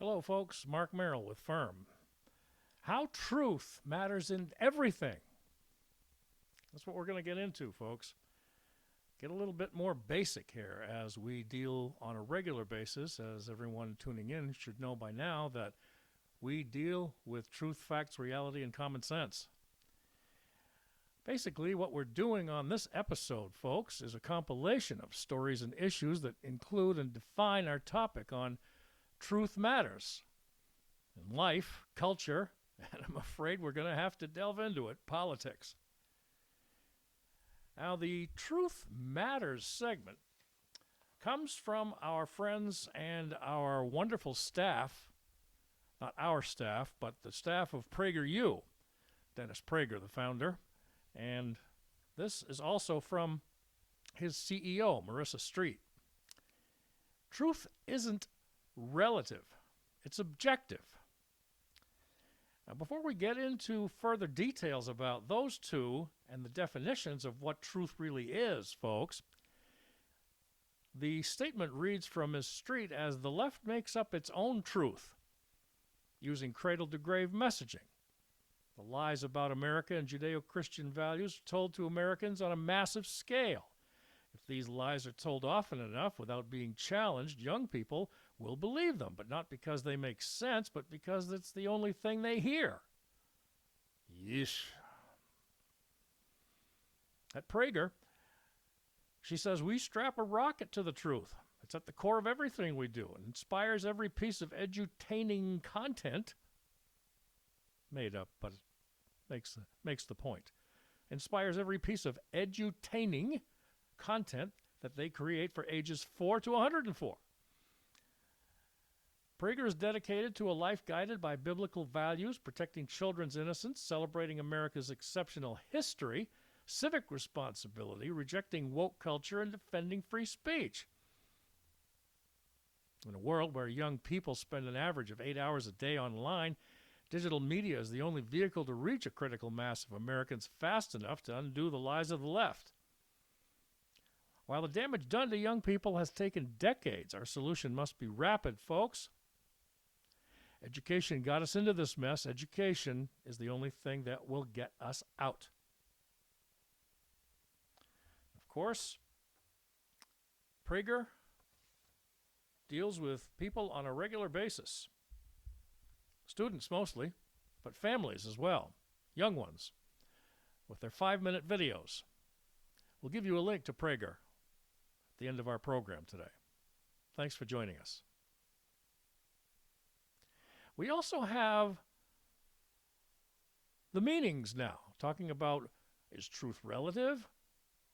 Hello, folks. Mark Merrill with Firm. How truth matters in everything. That's what we're going to get into, folks. Get a little bit more basic here as we deal on a regular basis, as everyone tuning in should know by now, that we deal with truth, facts, reality, and common sense. Basically, what we're doing on this episode, folks, is a compilation of stories and issues that include and define our topic on truth matters in life, culture, and I'm afraid we're going to have to delve into it, politics. Now, the Truth Matters segment comes from our friends and our wonderful staff, not our staff, but the staff of PragerU, Dennis Prager, the founder, and this is also from his CEO, Marissa Street. Truth isn't relative. It's objective. Now, before we get into further details about those two and the definitions of what truth really is, folks, the statement reads from Ms. Street as the left makes up its own truth, using cradle-to-grave messaging. The lies about America and Judeo-Christian values are told to Americans on a massive scale. If these lies are told often enough without being challenged, young people will believe them, but not because they make sense, but because it's the only thing they hear. Yeesh. At Prager, she says, we strap a rocket to the truth. It's at the core of everything we do and inspires every piece of edutaining content. Made up, but it makes the point. Inspires every piece of edutaining content that they create for ages 4 to 104. Prager is dedicated to a life guided by biblical values, protecting children's innocence, celebrating America's exceptional history, civic responsibility, rejecting woke culture, and defending free speech. In a world where young people spend an average of 8 hours a day online, digital media is the only vehicle to reach a critical mass of Americans fast enough to undo the lies of the left. While the damage done to young people has taken decades, our solution must be rapid, folks. Education got us into this mess. Education is the only thing that will get us out. Of course, Prager deals with people on a regular basis. Students mostly, but families as well, young ones, with their 5-minute videos. We'll give you a link to Prager at the end of our program today. Thanks for joining us. We also have the meanings now, talking about, is truth relative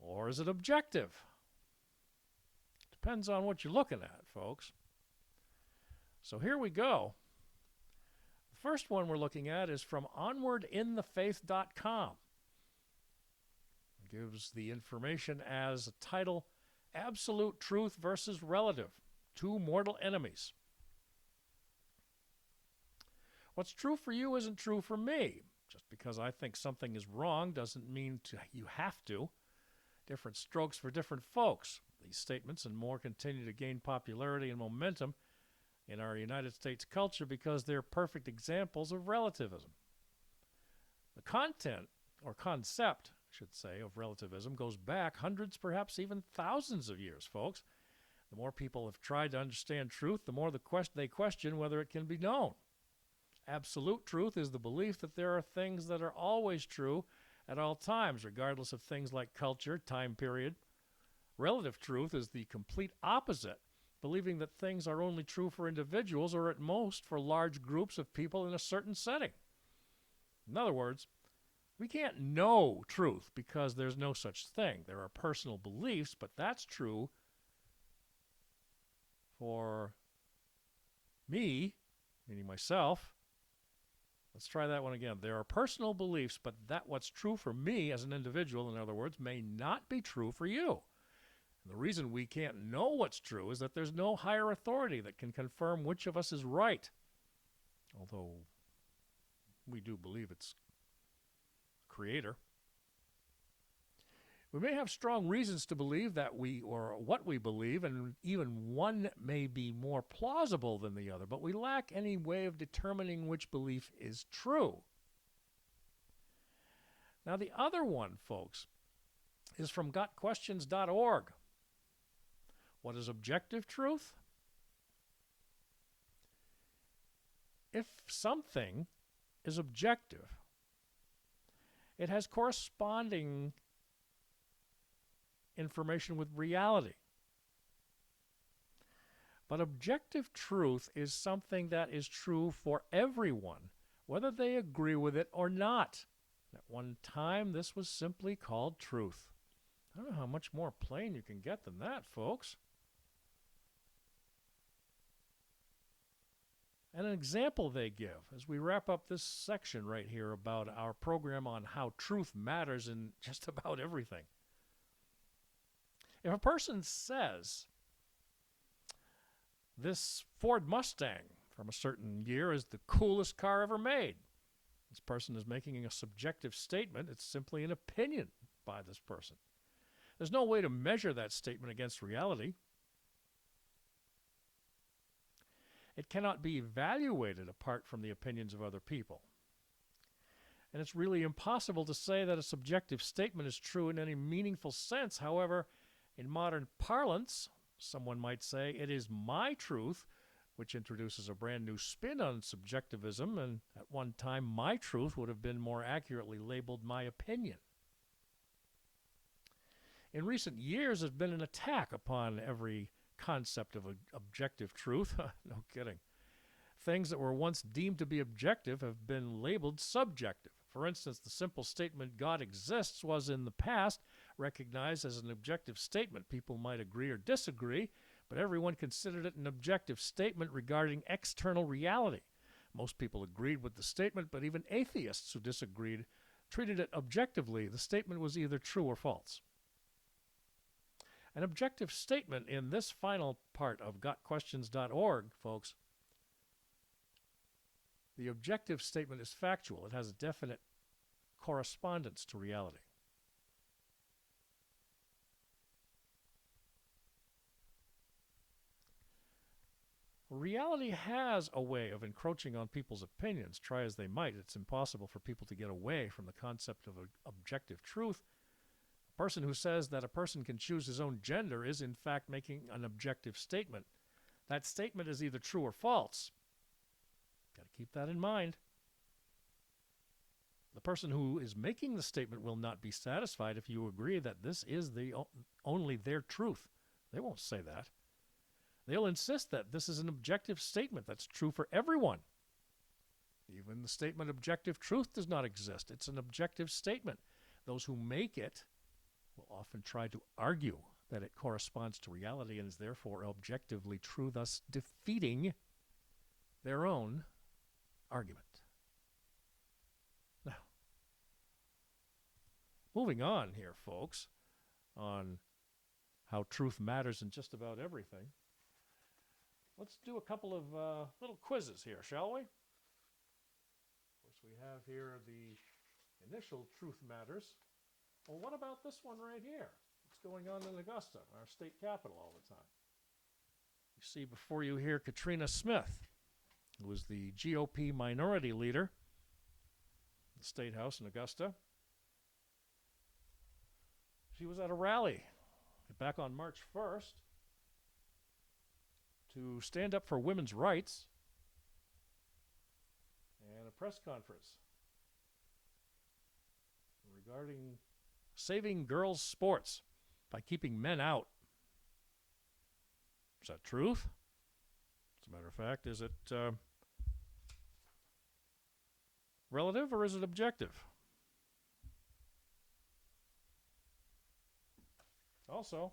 or is it objective? Depends on what you're looking at, folks. So here we go. The first one we're looking at is from onwardinthefaith.com. It gives the information as a title, Absolute Truth versus Relative, Two Mortal Enemies. What's true for you isn't true for me. Just because I think something is wrong doesn't mean you have to. Different strokes for different folks. These statements and more continue to gain popularity and momentum in our United States culture because they're perfect examples of relativism. The content, or concept, I should say, of relativism goes back hundreds, perhaps even thousands of years, folks. The more people have tried to understand truth, the more they question whether it can be known. Absolute truth is the belief that there are things that are always true at all times, regardless of things like culture, time period. Relative truth is the complete opposite, believing that things are only true for individuals or at most for large groups of people in a certain setting. In other words, we can't know truth because there's no such thing. There are personal beliefs, but that's true for me, meaning myself. Let's try that one again. There are personal beliefs, but that what's true for me as an individual, in other words, may not be true for you. And the reason we can't know what's true is that there's no higher authority that can confirm which of us is right. Although we do believe it's Creator. We may have strong reasons to believe that we or what we believe, and even one may be more plausible than the other, but we lack any way of determining which belief is true. Now, the other one, folks, is from gotquestions.org. What is objective truth? If something is objective, it has corresponding information with reality. But objective truth is something that is true for everyone, whether they agree with it or not. At one time, this was simply called truth. I don't know how much more plain you can get than that, folks. And an example they give as we wrap up this section right here about our program on how truth matters in just about everything. If a person says this Ford Mustang from a certain year is the coolest car ever made, this person is making a subjective statement. It's simply an opinion by this person. There's no way to measure that statement against reality. It cannot be evaluated apart from the opinions of other people. And it's really impossible to say that a subjective statement is true in any meaningful sense. However, in modern parlance, someone might say, it is my truth, which introduces a brand new spin on subjectivism, and at one time my truth would have been more accurately labeled my opinion. In recent years, there's been an attack upon every concept of objective truth. No kidding. Things that were once deemed to be objective have been labeled subjective. For instance, the simple statement, God exists, was in the past recognized as an objective statement. People might agree or disagree, but everyone considered it an objective statement regarding external reality. Most people agreed with the statement, but even atheists who disagreed treated it objectively. The statement was either true or false. An objective statement in this final part of gotquestions.org, folks, the objective statement is factual. It has a definite correspondence to reality. Reality has a way of encroaching on people's opinions. Try as they might, it's impossible for people to get away from the concept of objective truth. A person who says that a person can choose his own gender is in fact making an objective statement. That statement is either true or false. Got to keep that in mind. The person who is making the statement will not be satisfied if you agree that this is only their truth. They won't say that. They'll insist that this is an objective statement that's true for everyone. Even the statement objective truth does not exist. It's an objective statement. Those who make it will often try to argue that it corresponds to reality and is therefore objectively true, thus defeating their own argument. Now, moving on here, folks, on how truth matters in just about everything, let's do a couple of little quizzes here, shall we? Of course, we have here the initial truth matters. Well, what about this one right here? What's going on in Augusta, our state capital, all the time? You see before you here Katrina Smith, who was the GOP minority leader in the State House in Augusta. She was at a rally back on March 1st to stand up for women's rights and a press conference regarding saving girls' sports by keeping men out. Is that truth? As a matter of fact, is it relative or is it objective? Also,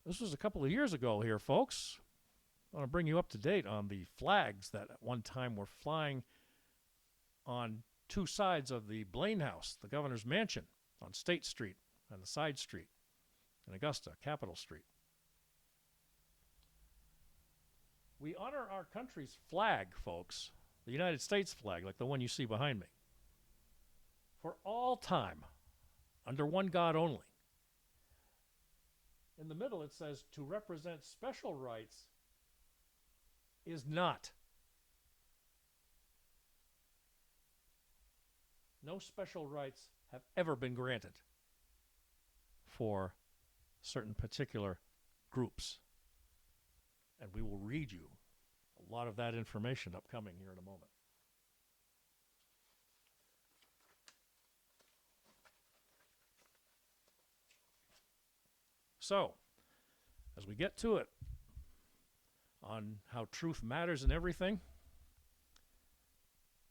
this was a couple of years ago here, folks. I want to bring you up to date on the flags that at one time were flying on two sides of the Blaine House, the governor's mansion, on State Street and the side street in Augusta, Capitol Street. We honor our country's flag, folks, the United States flag, like the one you see behind me. for all time, under one God only. In the middle, it says to represent special rights is not. No special rights have ever been granted for certain particular groups. And we will read you a lot of that information upcoming here in a moment. So, as we get to it, on how truth matters in everything,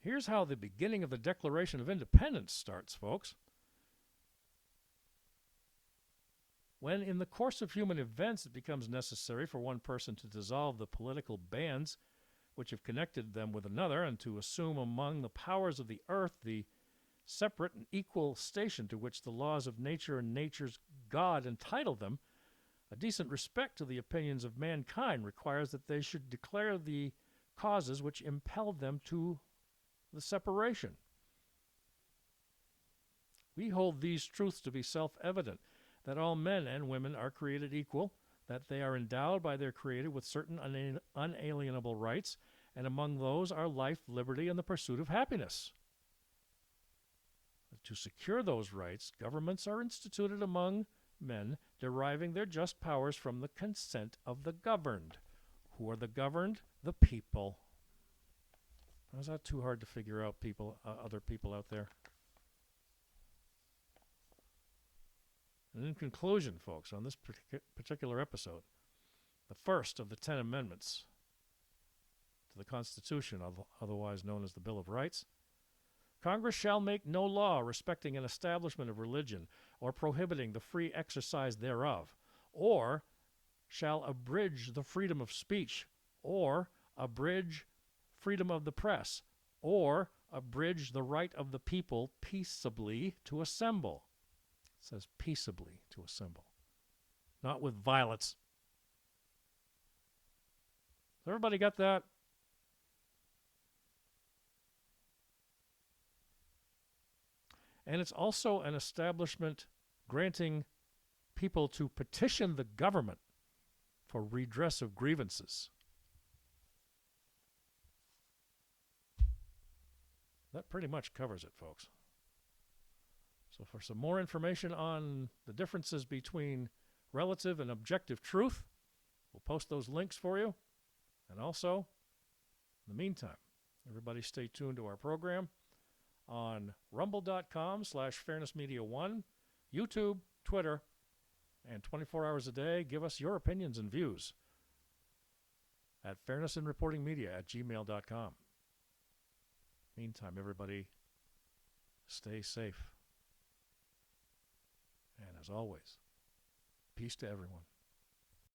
here's how the beginning of the Declaration of Independence starts, folks. When in the course of human events it becomes necessary for one person to dissolve the political bands which have connected them with another, and to assume among the powers of the earth the separate and equal station to which the laws of nature and nature's God entitle them, a decent respect to the opinions of mankind requires that they should declare the causes which impelled them to the separation. We hold these truths to be self-evident, that all men and women are created equal, that they are endowed by their Creator with certain unalienable rights, and among those are life, liberty, and the pursuit of happiness. To secure those rights, governments are instituted among men, deriving their just powers from the consent of the governed. Who are the governed? The people. Is that too hard to figure out, people, other people out there? And in conclusion, folks, on this particular episode, the first of the 10 amendments to the Constitution, otherwise known as the Bill of Rights, Congress shall make no law respecting an establishment of religion or prohibiting the free exercise thereof, or shall abridge the freedom of speech, or abridge freedom of the press, or abridge the right of the people peaceably to assemble. It says peaceably to assemble, not with violence. Has everybody got that? And it's also an establishment granting people to petition the government for redress of grievances. That pretty much covers it, folks. So for some more information on the differences between relative and objective truth, we'll post those links for you. And also, in the meantime, everybody stay tuned to our program on rumble.com/fairnessmedia1, YouTube, Twitter, and 24 hours a day. Give us your opinions and views at fairnessandreportingmedia@gmail.com. Meantime, everybody, stay safe. And as always, peace to everyone.